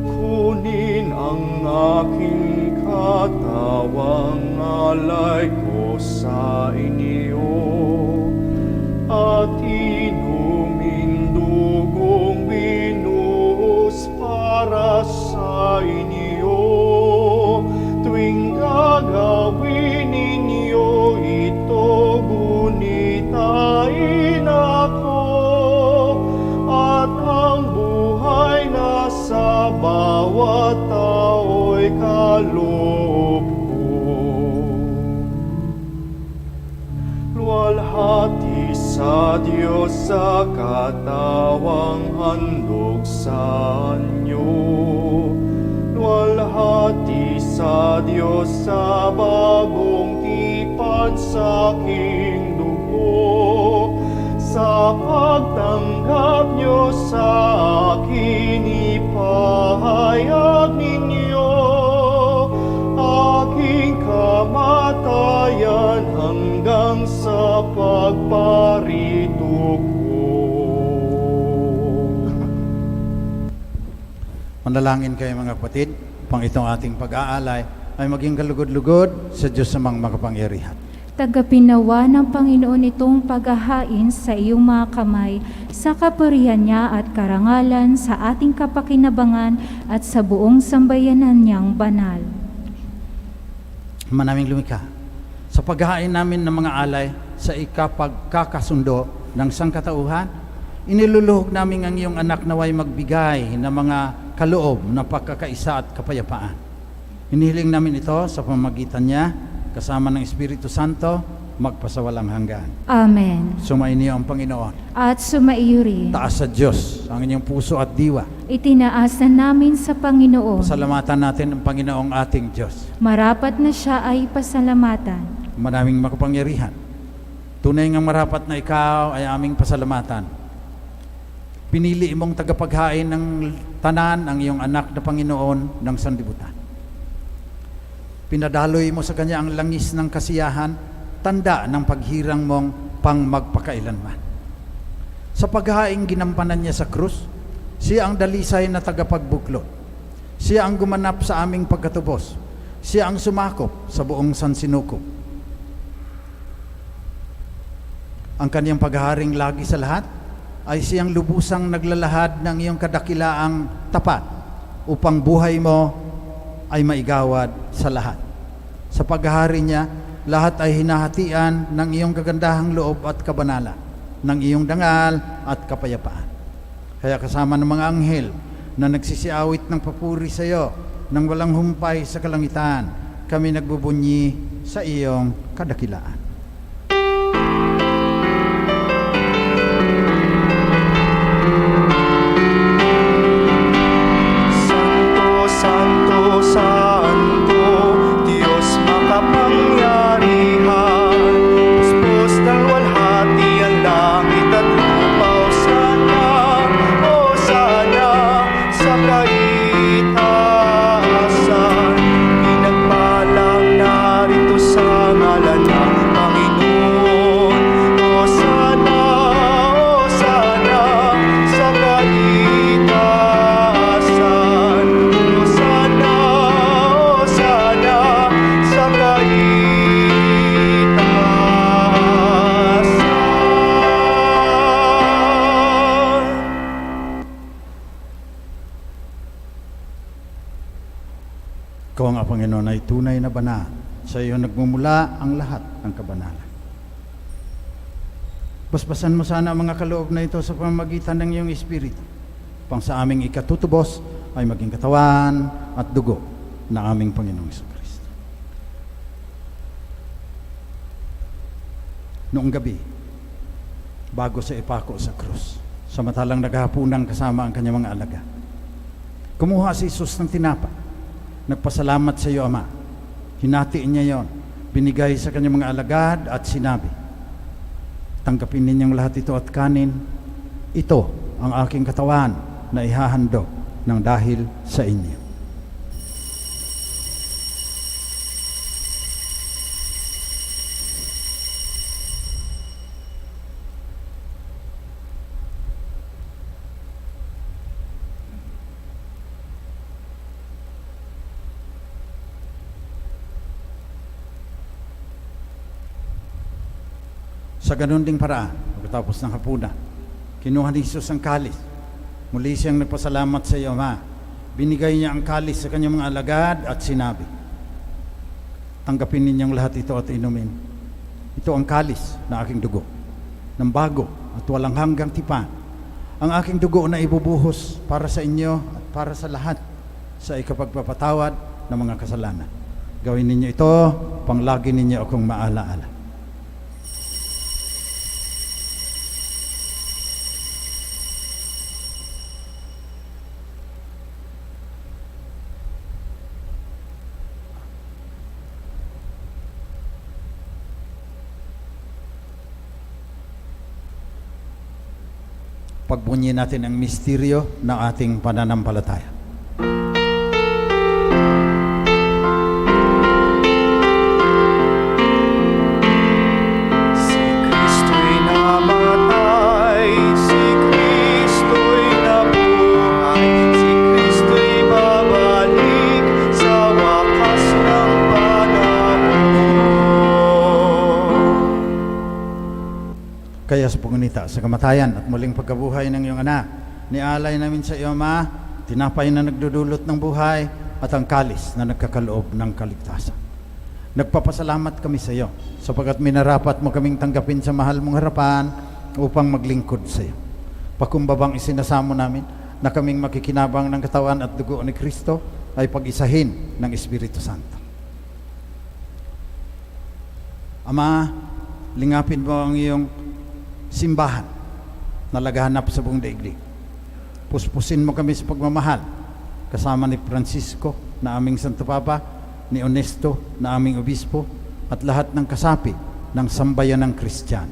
Kunin ang aking katawang alay ko sa inyo, at inumin dugong binuhos para sa inyo. Tuwing gagawin ninyo ito, gunitain ako, at ang buhay na sa bawat tao'y kaloob ko. Luwalhati sa Diyos sa katawang handog sa inyo. Luwalhati sa Diyos sa bagong tipan sa aking dugo. Sa pagtanggap niyo sa akin, ipahayag ninyo aking kamatayan hanggang sa pagparito ko. Manalangin kayo mga kapatid, upang itong ating pag-aalay ay maging kalugod-lugod sa Diyos namang makapangyarihan. Tagapinawa ng Panginoon itong paghahain sa iyong mga kamay sa kapurihan niya at karangalan sa ating kapakinabangan at sa buong sambayanan niyang banal. Manaming lumikha, sa paghahain namin ng mga alay sa ikapagkakasundo ng sangkatauhan, iniluluhog namin ang iyong anak naway magbigay ng mga kaloob na pagkakaisa at kapayapaan. Hinihiling namin ito sa pamamagitan niya, kasama ng Espiritu Santo, magpasawalang hanggan. Amen. Sumainyo ang Panginoon. At sumaiyo rin. Taas sa Diyos ang inyong puso at diwa. Itinaasan namin sa Panginoon. Pasalamatan natin ang Panginoong ating Diyos. Marapat na siya ay pasalamatan. Maraming makapangyarihan. Tunay ngang marapat na ikaw ay aming pasalamatan. Pinili mong tagapaghain ng tanan ang iyong anak na Panginoon ng sanlibutan. Pinadaloy mo sa Kanya ang langis ng kasiyahan, tanda ng paghirang mong pang magpakailanman. Sa paghahaing ginampanan niya sa krus, siya ang dalisay na tagapagbuklod. Siya ang gumanap sa aming pagkatubos. Siya ang sumakop sa buong sansinukob. Ang Kanyang paghaharing lagi sa lahat ay siyang lubusang naglalahad ng iyong kadakilaang tapat upang buhay mo ay maigawad sa lahat. Sa paghahari niya, lahat ay hinahatian ng iyong kagandahang loob at kabanalan, ng iyong dangal at kapayapaan. Kaya kasama ng mga anghel na nagsisiawit ng papuri sa iyo nang walang humpay sa kalangitan, kami nagbubunyi sa iyong kadakilaan. Santo, Santo, Diyos makapangyarihan, puspos ng walhati ang langit at lupa. Hosana sa kaitaasan, pinagpalang narito sa ngalan ng Panginoon. Hosana, Hosana sa kaitaasan. Hosana, Hosana sa kaitaasan. Ikaw ang Panginoon ay tunay na banal. Sa iyo nagmumula ang lahat ng kabanalan. Basbasan mo sana ang mga kaloob na ito sa pamamagitan ng iyong Espiritu, pang sa aming ikatutubos ay maging katawan at dugo ng aming Panginoong Jesucristo. Noong gabi, bago sa ipako sa krus, samantalang naghahapunan kasama ang kanyang mga alaga, kumuha si Jesus ng tinapa, nagpasalamat sa iyo, Ama. Hinatiin niya yon, binigay sa kanyang mga alagad at sinabi, tanggapin ninyong lahat ito at kanin. Ito ang aking katawan na ihahandog ng dahil sa inyo. Sa ganun ding paraan, pagkatapos ng hapunan, kinuha ni Jesus ang kalis. Muli siyang nagpasalamat sa iyo, Ama. Binigay niya ang kalis sa kanyang mga alagad at sinabi, tanggapin ninyong lahat ito at inumin. Ito ang kalis na aking dugo, ng bago at walang hanggang tipan. Ang aking dugo na ibubuhos para sa inyo at para sa lahat sa ikapagpapatawad ng mga kasalanan. Gawin ninyo ito, panglagi ninyo akong maalaala. pagbunyi natin ang misteryo ng ating pananampalataya. Si Kristo'y namatay, si Kristo'y nabuhay, si Kristo'y babalik sa wakas ng panahon. Kaya sa pagunita sa kamatayan at muling pagkabuhay ng iyong anak, nialay namin sa iyo, Ama, tinapay na nagdudulot ng buhay at ang kalis na nagkakaloob ng kaligtasan. Nagpapasalamat kami sa iyo sapagkat minarapat mo kaming tanggapin sa mahal mong harapan upang maglingkod sa iyo. Pakumbabang isinasamo namin na kaming makikinabang ng katawan at dugo ni Kristo ay pag-isahin ng Espiritu Santo. Ama, lingapin mo ang iyong simbahan na laganap sa buong daigdig. Puspusin mo kami sa pagmamahal kasama ni Francisco na aming Santo Papa, ni Onesto na aming Obispo at lahat ng kasapi ng sambayan ng Kristiyano.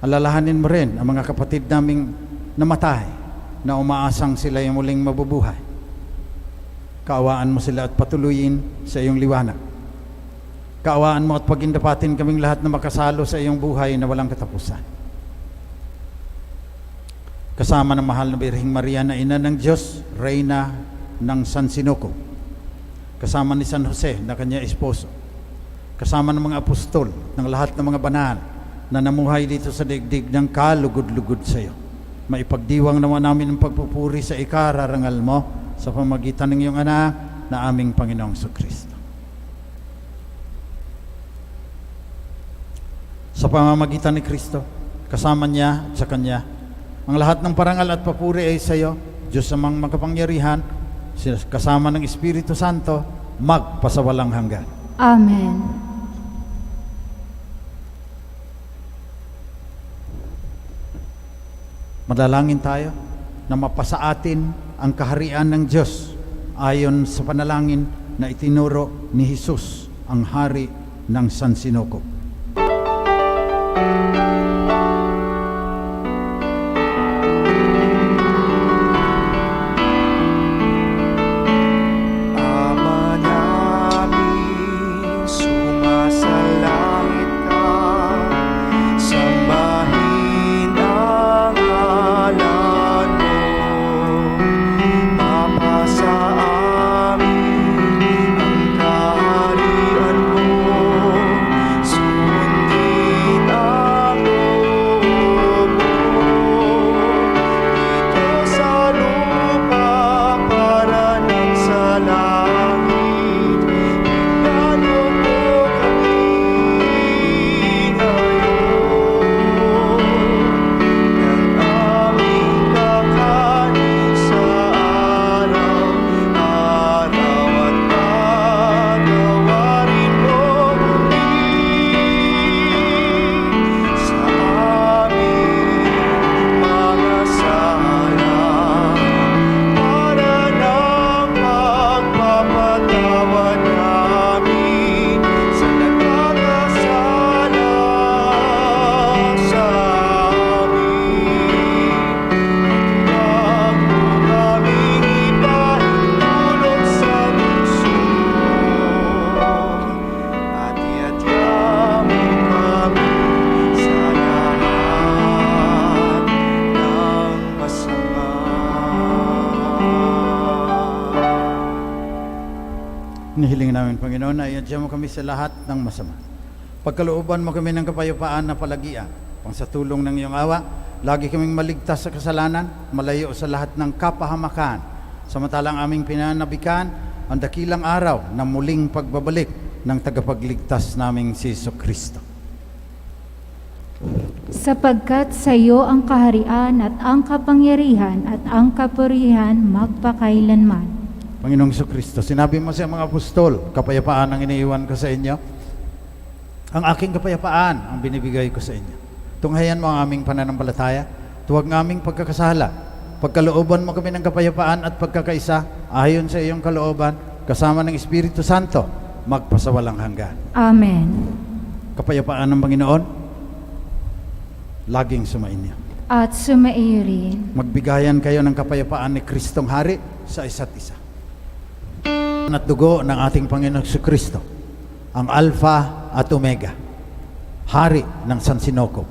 Alalahanin mo rin ang mga kapatid naming namatay na umaasang sila ay muling mabubuhay. Kaawaan mo sila at patuloyin sa iyong liwanag. Kaawaan mo at pagindapatin kaming lahat na makasalo sa iyong buhay na walang katapusan. Kasama ng mahal na Birheng Maria na Ina ng Diyos, Reyna ng San Sinuko. Kasama ni San Jose na kanya esposo. Kasama ng mga apostol, ng lahat ng mga banal na namuhay dito sa daigdig ng kalugod-lugod sa iyo. Maipagdiwang naman namin ang pagpupuri sa ikararangal mo sa pamagitan ng iyong anak na aming Panginoong Kristo. Sa pamamagitan ni Kristo, kasama niya at sa Kanya, ang lahat ng parangal at papuri ay sa iyo, Diyos amang makapangyarihan, kasama ng Espiritu Santo, magpasawalang hanggan. Amen. Madalangin tayo na mapasa atin ang kaharian ng Diyos ayon sa panalangin na itinuro ni Jesus, ang hari ng San Sinuko. Ama namin, sumasalangit ka, sambahin ang ngalan mo, mapasa amin ang kaharian mo, sundin ang loob mo, dito sa lupa para nang sa langit. Lalo mo kami ngayon ng aming kakanin sa araw-araw at patawarin mo muli sa aming mga sala para ng pagpapatawad namin sa nagkakasala sa amin. Huwag mo kaming ipahintulot sa lungsod at iadya mo kami sa lahat ng masama. Nihiling namin, Panginoon, na iadya mo kami sa lahat ng masama. Pagkalooban mo kami ng kapayapaan na palagian, pang sa tulong ng iyong awa, lagi kaming maligtas sa kasalanan, malayo sa lahat ng kapahamakan, samantalang aming pinanabikan ang dakilang araw na muling pagbabalik ng tagapagligtas naming si Kristo. Sapagkat sa iyo ang kaharian at ang kapangyarihan at ang kapurihan magpakailanman. Panginoong Kristo, sinabi mo sa mga apostol, kapayapaan ang iniiwan ko sa inyo. Ang aking kapayapaan ang binibigay ko sa inyo. Tunghayan mo ang aming pananampalataya, tuwag ng aming pagkakasala. Pagkalooban mo kami ng kapayapaan at pagkakaisa, ayon sa iyong kalooban, kasama ng Espiritu Santo, magpasawalang hanggan. Amen. Kapayapaan ng Panginoon, laging sumainyo. at sumaiyo rin. Magbigayan kayo ng kapayapaan ni Kristong Hari sa isa't isa. At dugo ng ating Panginoong Kristo, ang Alpha at Omega, Hari ng San Sinoko,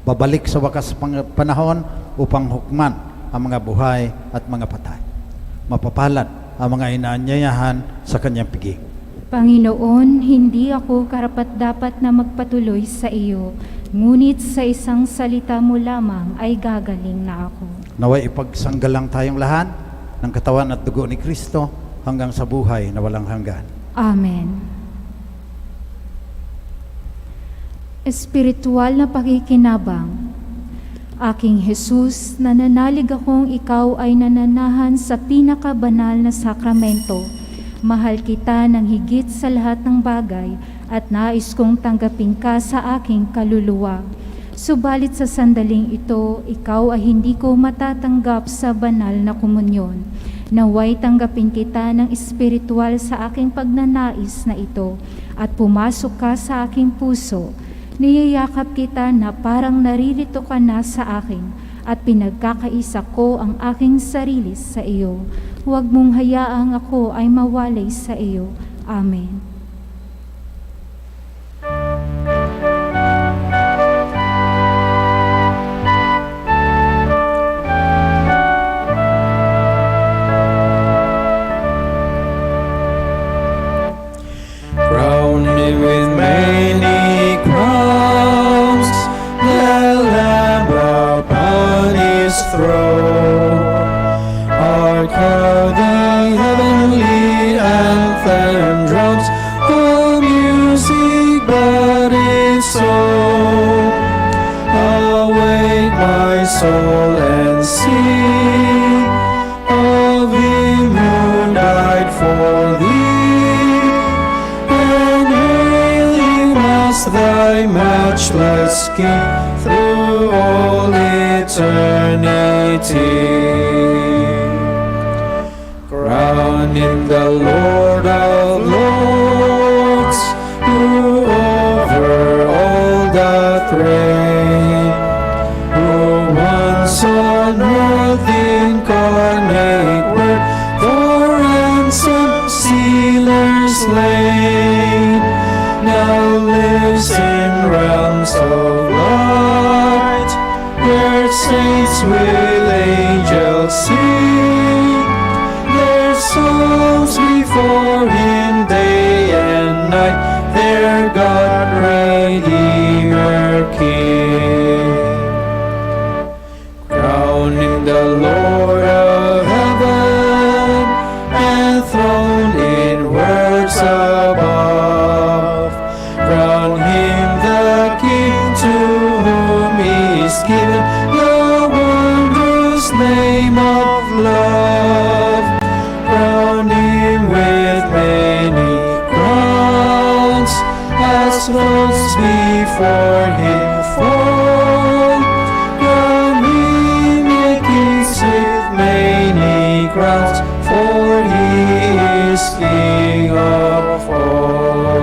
babalik sa wakas panahon upang hukman ang mga buhay at mga patay. Mapapalad ang mga inaanyayahan sa kanyang piging. Panginoon, hindi ako karapat-dapat na magpatuloy sa iyo, ngunit sa isang salita mo lamang ay gagaling na ako. Naway ipagsanggalang tayong lahat ng katawan at dugo ni Kristo hanggang sa buhay na walang hanggan. Amen. Espiritual na pakikinabang. Aking Jesus, nananalig akong ikaw ay nananahan sa pinakabanal na sakramento. Mahal kita ng higit sa lahat ng bagay at nais kong tanggapin ka sa aking kaluluwa. Subalit sa sandaling ito, ikaw ay hindi ko matatanggap sa banal na komunyon. Naway tanggapin kita ng espiritual sa aking pagnanais na ito at pumasok ka sa aking puso. Niyayakap kita na parang naririto ka na sa akin at pinagkakaisa ko ang aking sarili sa iyo. Huwag mong hayaang ako ay mawalay sa iyo. Amen. Crown him with many crowns, the Lamb upon his throne. Hark how the heavenly anthem drums the music but its own. Awake my soul and sing of him who died for thee, and hail him as thy matchless King through all eternity. Crown him the Lord of Lords, who over all doth reign, who once on earth incarnate were for ransom sealers slain, now lives in realms of light, where saints with angels sing their songs before him day and night, their God, Redeemer, King. Crown him the Lord of heaven, enthroned in words above. Crown him the King to whom is given the wondrous name of love. Crown him with many crowns, as thrones before him fall. Crown him, ye kings, with many crowns, for he is King of all.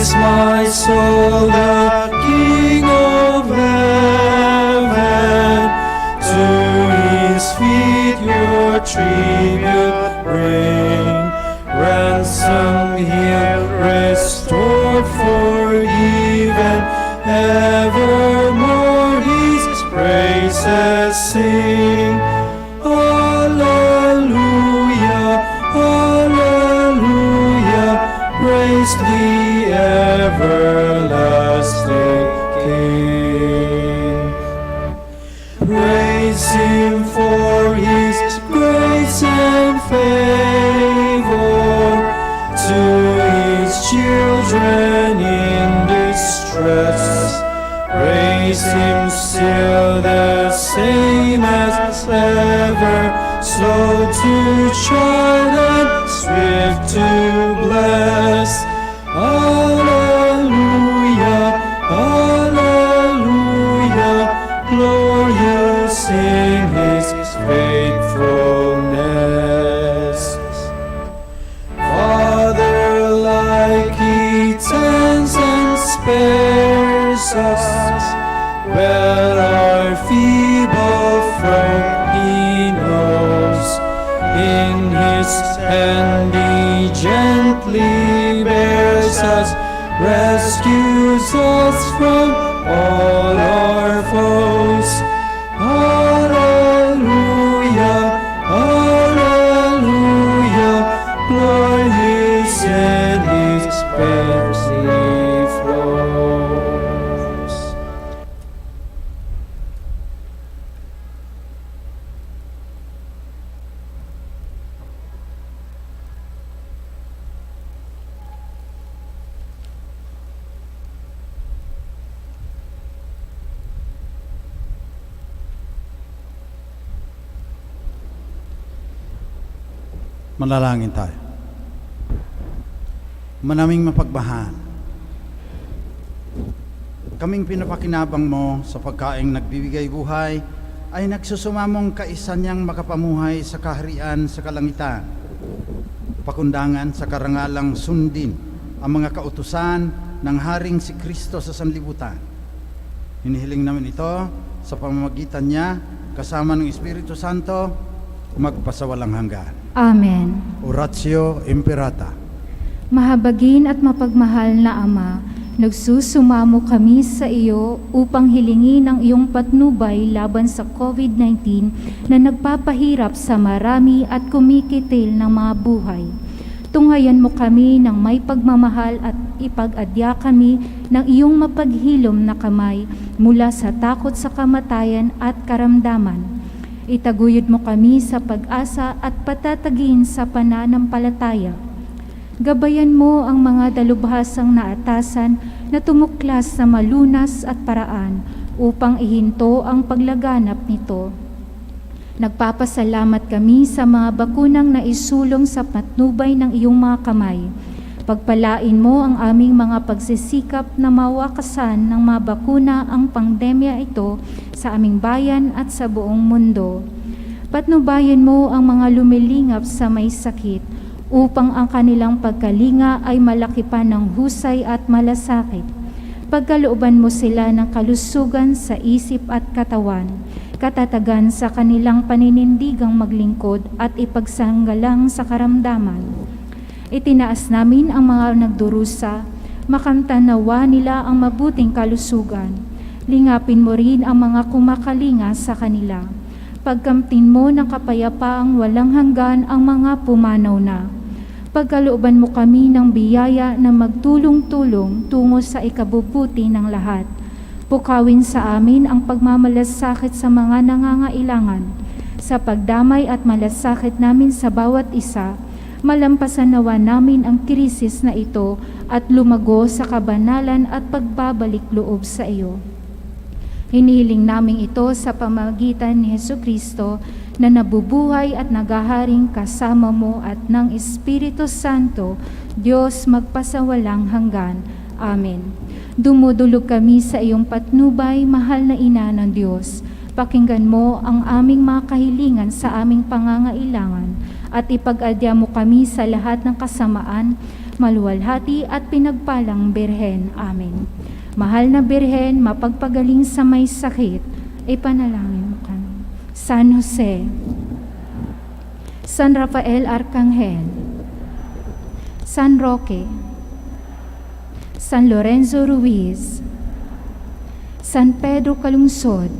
Praise my soul, the King of heaven. To his feet your tribute bring. Ransom healed, restored, forgiven, evermore his praises sing. Hallelujah, hallelujah, praise the everlasting King. Praise him for his grace and favor to his children in distress. Praise him still the same as ever, slow to chide and swift to bless. Hallelujah, hallelujah, glorious in his faithfulness. Father, like he tends and spares us, when our feeble frame he knows. In his hand he gently bears us, rescues us from all our foes. Hallelujah, hallelujah, glorious in his mercy flows. Manalangin tayo. Manaming mapagmahal, kaming pinapakinabang mo sa pagkaing nagbibigay buhay ay nagsusumamong kaisa niyang makapamuhay sa kaharian sa kalangitan. Pakundangan sa karangalang sundin ang mga kautusan ng Haring si Kristo sa sanlibutan. Hinihiling namin ito sa pamamagitan niya kasama ng Espiritu Santo magpasawalang hanggan. Amen. Oratio Imperata. Mahabagin at mapagmahal na Ama, nagsusumamo kami sa iyo upang hilingin ang iyong patnubay laban sa COVID-19 na nagpapahirap sa marami at kumikitil ng mga buhay. Tunghayan mo kami ng may pagmamahal at ipag-adya kami ng iyong mapaghilom na kamay mula sa takot sa kamatayan at karamdaman. Itaguyod mo kami sa pag-asa at patatagin sa pananampalataya. Gabayan mo ang mga dalubhasang naatasan na tumuklas sa malunas at paraan upang ihinto ang paglaganap nito. Nagpapasalamat kami sa mga bakunang naisulong sa patnubay ng iyong mga kamay. Pagpalain mo ang aming mga pagsisikap na mawakasan ng mga bakuna ang pandemya ito sa aming bayan at sa buong mundo. Patnubayan mo ang mga lumilingap sa may sakit upang ang kanilang pagkalinga ay malaki pa ng husay at malasakit. Pagkalooban mo sila ng kalusugan sa isip at katawan, katatagan sa kanilang paninindigang maglingkod at ipagsanggalang sa karamdaman. Itinaas namin ang mga nagdurusa, makamtanawa nila ang mabuting kalusugan. Lingapin mo rin ang mga kumakalinga sa kanila. Pagkamtin mo ng kapayapaang walang hanggan ang mga pumanaw na. Pagkalooban mo kami ng biyaya na magtulong-tulong tungo sa ikabubuti ng lahat. Pukawin sa amin ang pagmamalasakit sa mga nangangailangan. Sa pagdamay at malasakit namin sa bawat isa, malampasan nawa namin ang krisis na ito at lumago sa kabanalan at pagbabalik loob sa iyo. Hinihiling namin ito sa pamamagitan ni Jesucristo na nabubuhay at nagaharing kasama mo at ng Espiritu Santo, Diyos magpasawalang hanggan. Amen. Dumudulog kami sa iyong patnubay, mahal na Ina ng Diyos. Pakinggan mo ang aming mga kahilingan sa aming pangangailangan at ipag-adya mo kami sa lahat ng kasamaan maluwalhati at pinagpalang Birhen. Amen. Mahal na Birhen, mapagpagaling sa may sakit, ipanalangin mo kami. San Jose, San Rafael Arcangel, San Roque, San Lorenzo Ruiz, San Pedro Calungsod,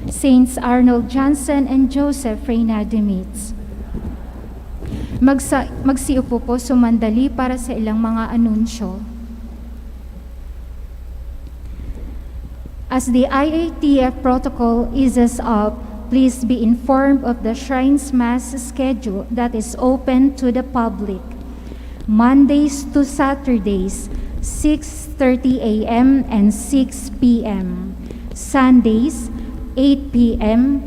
Saints Arnold Johnson and Joseph Reyna Demitz. Magsiupo po sumandali para sa ilang mga anunsyo. As the IATF protocol eases up, please be informed of the Shrine's Mass schedule that is open to the public. Mondays to Saturdays, 6:30 a.m. and 6 p.m. Sundays, 8 a.m.,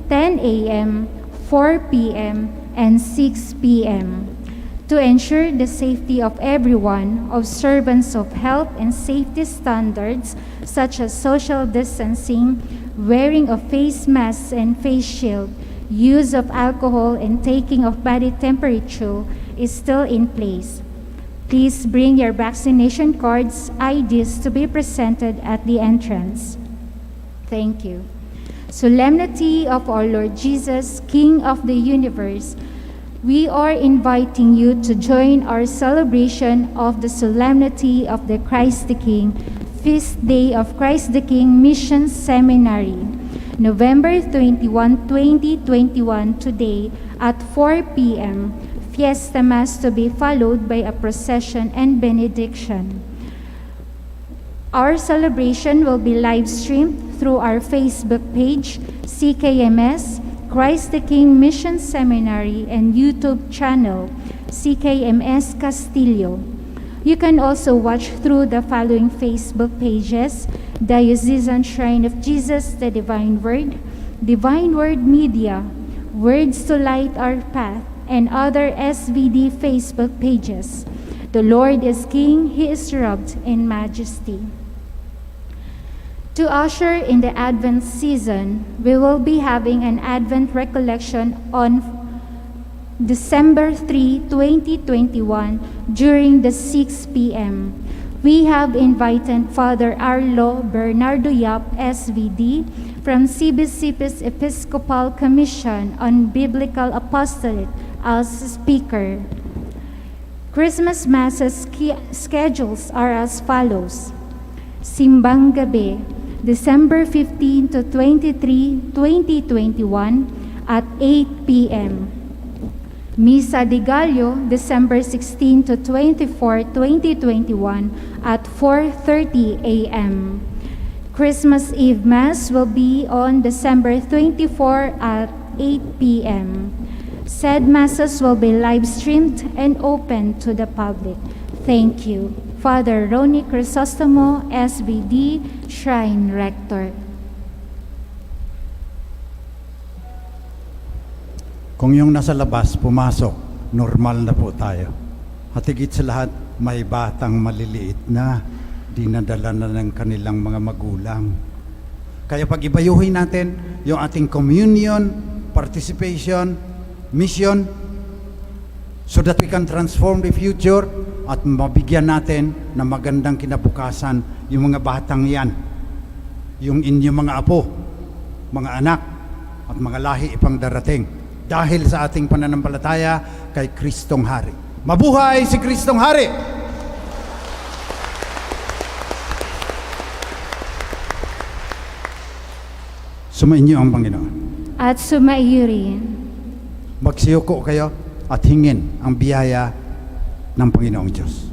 10 a.m., 4 p.m., and 6 p.m. To ensure the safety of everyone, observance of health and safety standards such as social distancing, wearing of face masks and face shield, use of alcohol, and taking of body temperature is still in place. Please bring your vaccination cards, IDs to be presented at the entrance. Thank you. Solemnity of our Lord Jesus, King of the universe, we are inviting you to join our celebration of the Solemnity of the Christ the King, Feast Day of Christ the King Mission Seminary, November 21, 2021, today at 4 p.m. Fiesta Mass to be followed by a procession and benediction. Our celebration will be live streamed through our Facebook page, CKMS, Christ the King Mission Seminary, and YouTube channel, CKMS Castillo. You can also watch through the following Facebook pages: Diocesan Shrine of Jesus, the Divine Word Media, Words to Light Our Path, and other SVD Facebook pages. The Lord is King, He is robed in majesty. To usher in the Advent season, we will be having an Advent recollection on December 3, 2021 during the 6 p.m. We have invited Father Arlo Bernardo Yap, SVD, from CBCP's Episcopal Commission on Biblical Apostolate as speaker. Christmas Masses schedules are as follows: Simbang Gabi, December 15 to 23, 2021 at 8 p.m. Misa de Gallo, December 16 to 24, 2021 at 4:30 a.m. Christmas Eve Mass will be on December 24 at 8 p.m. Said Masses will be live streamed and open to the public. Thank you. Father Ronnie Crisostomo, SVD, Shrine Rector. Kung yung nasa labas, pumasok, normal na po tayo. At higit sa lahat, may batang maliliit na, dinadala na ng kanilang mga magulang. Kaya pag-ibayuhin natin yung ating communion, participation, mission, so that we can transform the future at mabigyan natin ng magandang kinabukasan yung mga batang yan, yung inyong mga apo, mga anak, at mga lahi ipang darating dahil sa ating pananampalataya kay Kristong Hari. Mabuhay si Kristong Hari! Sumainyo ang Panginoon. At sumaiyo rin. Magsiyuko kayo at hingin ang biyaya ng Panginoong Diyos.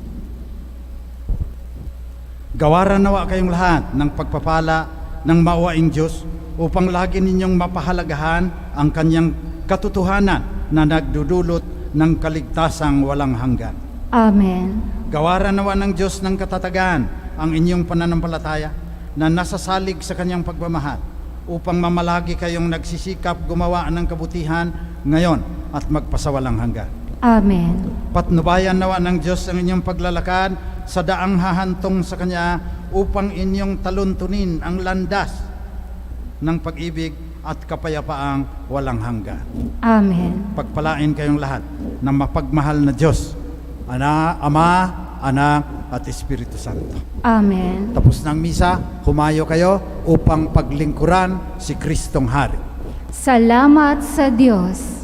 Gawaran nawa kayong lahat ng pagpapala ng maawaing Diyos upang lagi ninyong mapahalagahan ang kanyang katotohanan na nagdudulot ng kaligtasang walang hanggan. Amen. Gawaran nawa ng Diyos ng katatagan ang inyong pananampalataya na nasasalig sa kanyang pagmamahal upang mamalagi kayong nagsisikap gumawa ng kabutihan ngayon at magpasawalang hanggan. Amen. Patnubayan nawa ng Diyos ang inyong paglalakad sa daang hahantong sa Kanya upang inyong taluntunin ang landas ng pag-ibig at kapayapaang walang hanggan. Amen. Pagpalain kayong lahat ng mapagmahal na Diyos, Ama, Anak, at Espiritu Santo. Amen. Tapos ng misa, humayo kayo upang paglingkuran si Kristong Hari. Salamat sa Diyos.